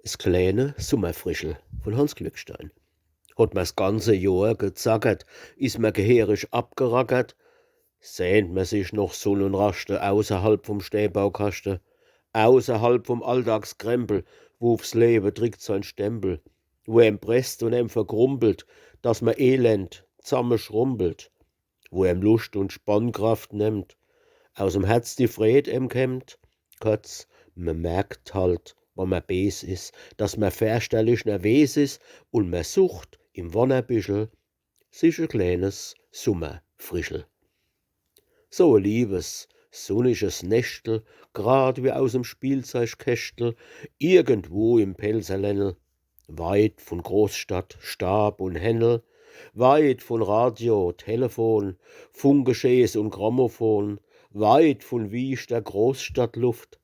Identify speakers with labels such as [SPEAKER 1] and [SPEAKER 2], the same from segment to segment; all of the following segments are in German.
[SPEAKER 1] Es kleine Summerfrischel von Hans Glückstein. Hat mir's ganze Jahr gezackert, is mir gehörig abgerackert, sehnt man sich noch Sonn und Raste außerhalb vom Stehbaukasten, außerhalb vom Alltagskrempel, wo aufs Leben drückt sein Stempel, wo presst und verkrumpelt, dass man elend zusammenschrumpelt, wo Lust und Spannkraft nimmt, aus'm Herz die Fred kämmt. Kurz, man merkt halt, wo man bes is, dass man fürchterlich nervös is und man sucht im Wonnerbüschel sich e kleines Summerfrischel. So ein liebes, sonniges Nächtl, grad wie aus'm Spielzeugkästl, irgendwo im Pelzerländl, weit von Großstadt, Stab und Händel, weit von Radio, Telefon, Funkgeschehs und Grammophon, weit von wiechter Großstadtluft,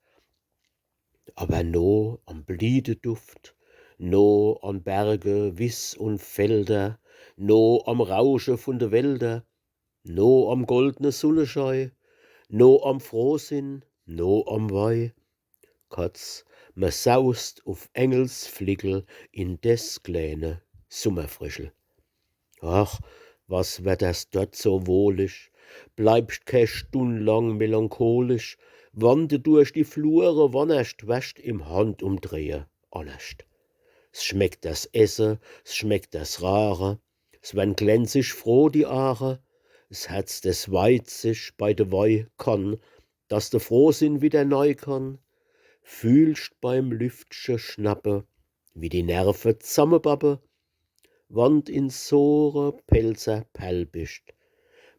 [SPEAKER 1] aber no am Bliededuft, no an Berge, Wiss und Felder, no am Rausche von de Wälder, no am goldne Sonnenschei, no am Frohsinn, no am Weih. Kurz, me saust auf Engelsflickel in des kleine Summerfrischel. Ach, was wär das dort so wohlig, bleibst ke Stund lang melancholisch, wann du durch die Flure wannerst, wäscht im Handumdrehe annerst. Es schmeckt das Esse, es schmeckt das Rare, es werden glänzig froh die Aare, es Herz des weit sich bei de Weih kann, dass de Frohsinn wieder neu kann, fühlst beim Lüftche schnappe, wie die Nerven zusammenbappe, wann in sore Pelzer Perl bist,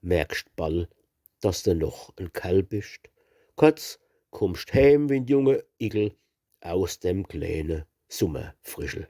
[SPEAKER 1] merkst ball, dass du noch ein Kerl bist. Kurz, kommst heim wie 'n Junge Igel aus dem kleine Summerfrischel.